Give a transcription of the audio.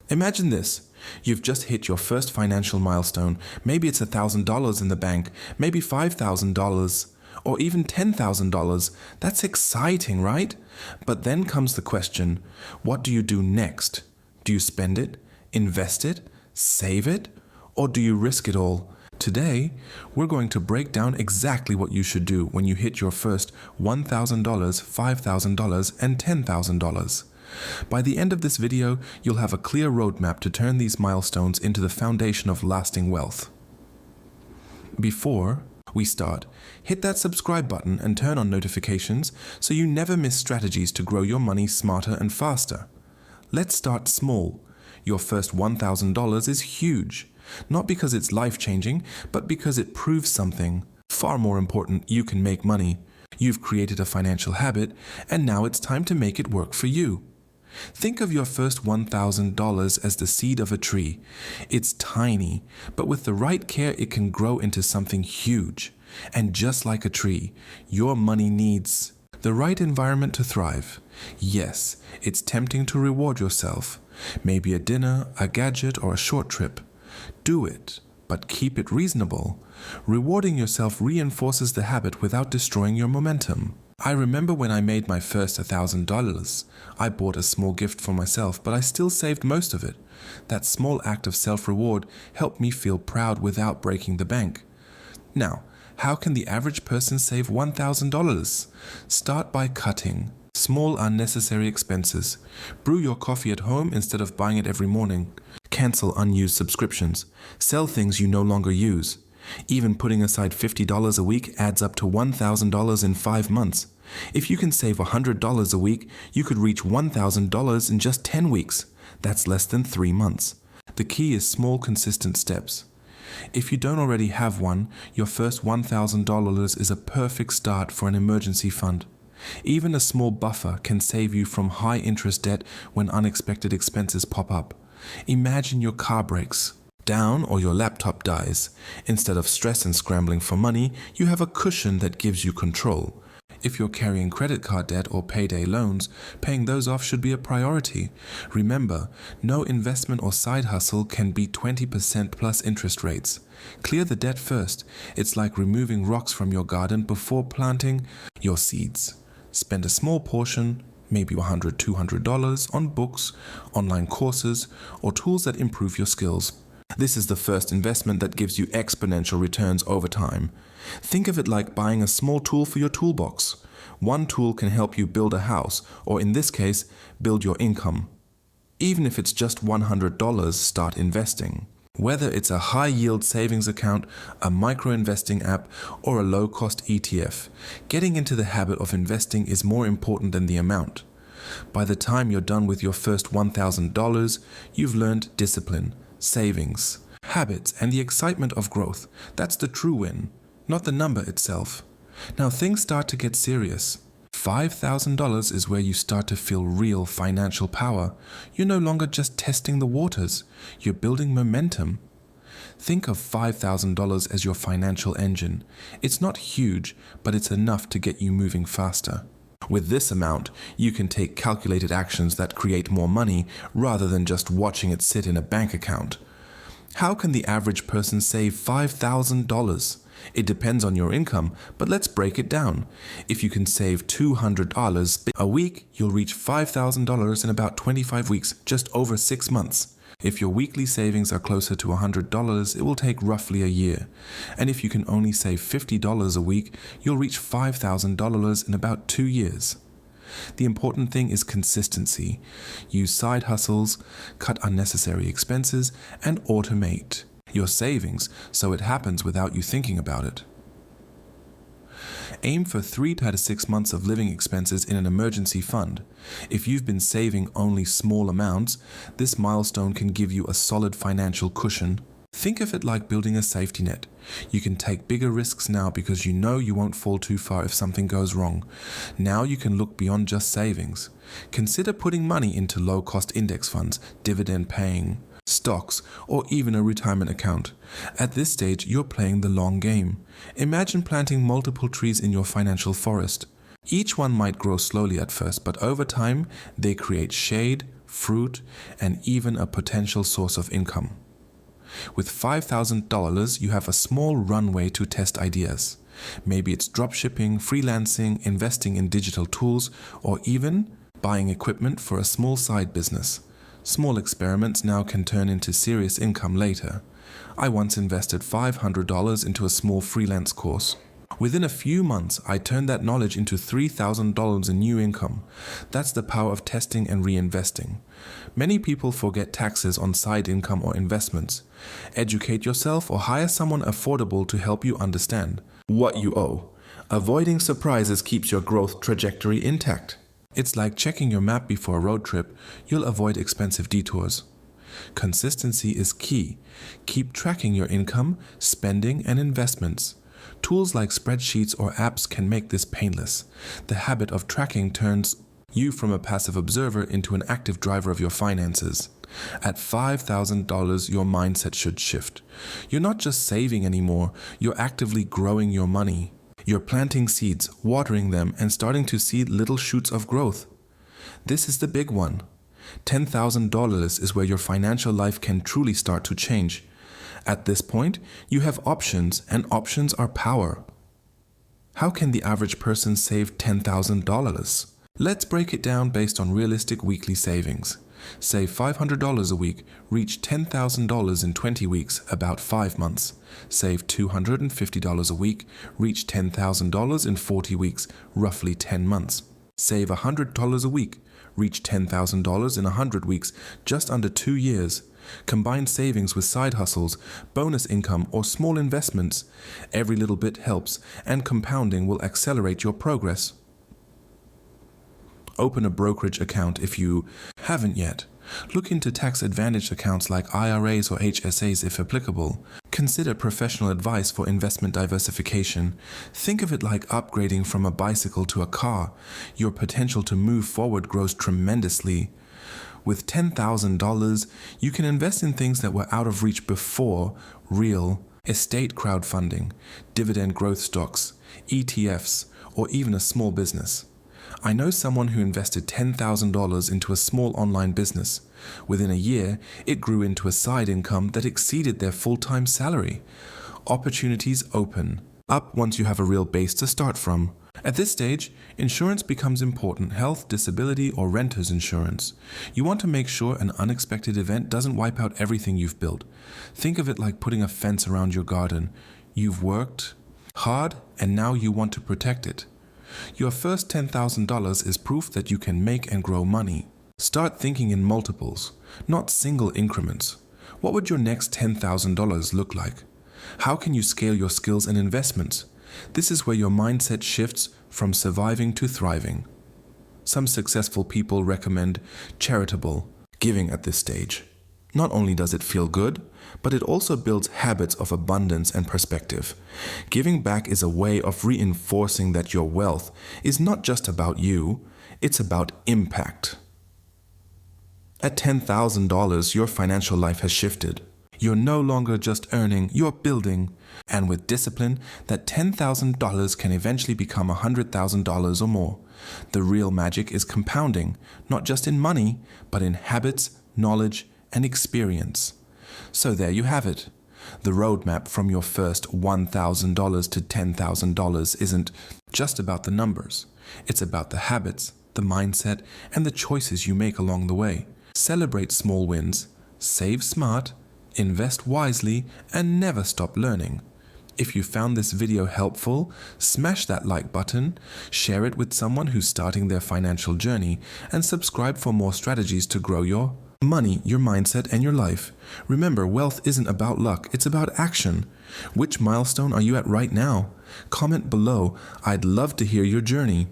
Imagine this. You've just hit your first financial milestone. Maybe it's $1,000 in the bank, maybe $5,000, or even $10,000. That's exciting, right? But then comes the question, what do you do next? Do you spend it, invest it, save it, or do you risk it all? Today, we're going to break down exactly what you should do when you hit your first $1,000, $5,000, and $10,000. By the end of this video, you'll have a clear roadmap to turn these milestones into the foundation of lasting wealth. Before we start, hit that subscribe button and turn on notifications so you never miss strategies to grow your money smarter and faster. Let's start small. Your first $1,000 is huge, not because it's life-changing, but because it proves something. Far more important, you can make money. You've created a financial habit, and now it's time to make it work for you. Think of your first $1,000 as the seed of a tree. It's tiny, but with the right care, it can grow into something huge. And just like a tree, your money needs the right environment to thrive. Yes, it's tempting to reward yourself. Maybe a dinner, a gadget, or a short trip. Do it, but keep it reasonable. Rewarding yourself reinforces the habit without destroying your momentum. I remember when I made my first $1,000. I bought a small gift for myself, but I still saved most of it. That small act of self-reward helped me feel proud without breaking the bank. Now, how can the average person save $1,000? Start by cutting small unnecessary expenses. Brew your coffee at home instead of buying it every morning. Cancel unused subscriptions. Sell things you no longer use. Even putting aside $50 a week adds up to $1,000 in 5 months. If you can save $100 a week, you could reach $1,000 in just 10 weeks. That's less than 3 months. The key is small, consistent steps. If you don't already have one, your first $1,000 is a perfect start for an emergency fund. Even a small buffer can save you from high-interest debt when unexpected expenses pop up. Imagine your car breaks down or your laptop dies. Instead of stress and scrambling for money, you have a cushion that gives you control. If you're carrying credit card debt or payday loans, paying those off should be a priority. Remember, no investment or side hustle can beat 20% plus interest rates. Clear the debt first. It's like removing rocks from your garden before planting your seeds. Spend a small portion, maybe $100, $200, on books, online courses, or tools that improve your skills. This is the first investment that gives you exponential returns over time. Think of it like buying a small tool for your toolbox. One tool can help you build a house, or in this case, build your income. Even if it's just $100, start investing. Whether it's a high-yield savings account, a micro-investing app, or a low-cost ETF, getting into the habit of investing is more important than the amount. By the time you're done with your first $1,000, you've learned discipline, savings, habits, and the excitement of growth. That's the true win, not the number itself. Now things start to get serious. $5,000 is where you start to feel real financial power. You're no longer just testing the waters. You're building momentum. Think of $5,000 as your financial engine. It's not huge, but it's enough to get you moving faster. With this amount, you can take calculated actions that create more money rather than just watching it sit in a bank account. How can the average person save $5,000? It depends on your income, but let's break it down. If you can save $200 a week, you'll reach $5,000 in about 25 weeks, just over 6 months. If your weekly savings are closer to $100, it will take roughly a year. And if you can only save $50 a week, you'll reach $5,000 in about 2 years. The important thing is consistency. Use side hustles, cut unnecessary expenses, and automate your savings so it happens without you thinking about it. Aim for 3 to 6 months of living expenses in an emergency fund. If you've been saving only small amounts, this milestone can give you a solid financial cushion. Think of it like building a safety net. You can take bigger risks now because you know you won't fall too far if something goes wrong. Now you can look beyond just savings. Consider putting money into low-cost index funds, dividend-paying stocks, or even a retirement account. At this stage, you're playing the long game. Imagine planting multiple trees in your financial forest. Each one might grow slowly at first, but over time, they create shade, fruit, and even a potential source of income. With $5,000, you have a small runway to test ideas. Maybe it's dropshipping, freelancing, investing in digital tools, or even buying equipment for a small side business. Small experiments now can turn into serious income later. I once invested $500 into a small freelance course. Within a few months, I turned that knowledge into $3,000 in new income. That's the power of testing and reinvesting. Many people forget taxes on side income or investments. Educate yourself or hire someone affordable to help you understand what you owe. Avoiding surprises keeps your growth trajectory intact. It's like checking your map before a road trip. You'll avoid expensive detours. Consistency is key. Keep tracking your income, spending, and investments. Tools like spreadsheets or apps can make this painless. The habit of tracking turns you from a passive observer into an active driver of your finances. At $5,000, your mindset should shift. You're not just saving anymore, you're actively growing your money. You're planting seeds, watering them, and starting to see little shoots of growth. This is the big one. $10,000 is where your financial life can truly start to change. At this point, you have options, and options are power. How can the average person save $10,000? Let's break it down based on realistic weekly savings. Save $500 a week, reach $10,000 in 20 weeks, about 5 months. Save $250 a week, reach $10,000 in 40 weeks, roughly 10 months. Save $100 a week, reach $10,000 in 100 weeks, just under 2 years. Combine savings with side hustles, bonus income, or small investments. Every little bit helps, and compounding will accelerate your progress. Open a brokerage account if you haven't yet. Look into tax-advantaged accounts like IRAs or HSAs if applicable. Consider professional advice for investment diversification. Think of it like upgrading from a bicycle to a car. Your potential to move forward grows tremendously. With $10,000, you can invest in things that were out of reach before: real estate crowdfunding, dividend growth stocks, ETFs, or even a small business. I know someone who invested $10,000 into a small online business. Within a year, it grew into a side income that exceeded their full-time salary. Opportunities open up once you have a real base to start from. At this stage, insurance becomes important: health, disability, or renter's insurance. You want to make sure an unexpected event doesn't wipe out everything you've built. Think of it like putting a fence around your garden. You've worked hard, and now you want to protect it. Your first $10,000 is proof that you can make and grow money. Start thinking in multiples, not single increments. What would your next $10,000 look like? How can you scale your skills and investments? This is where your mindset shifts from surviving to thriving. Some successful people recommend charitable giving at this stage. Not only does it feel good, but it also builds habits of abundance and perspective. Giving back is a way of reinforcing that your wealth is not just about you, it's about impact. At $10,000, your financial life has shifted. You're no longer just earning, you're building. And with discipline, that $10,000 can eventually become $100,000 or more. The real magic is compounding, not just in money, but in habits, knowledge, and experience. So there you have it. The roadmap from your first $1,000 to $10,000 isn't just about the numbers. It's about the habits, the mindset, and the choices you make along the way. Celebrate small wins, save smart, invest wisely, and never stop learning. If you found this video helpful, smash that like button, share it with someone who's starting their financial journey, and subscribe for more strategies to grow your money, your mindset, and your life. Remember, wealth isn't about luck, it's about action. Which milestone are you at right now? Comment below. I'd love to hear your journey.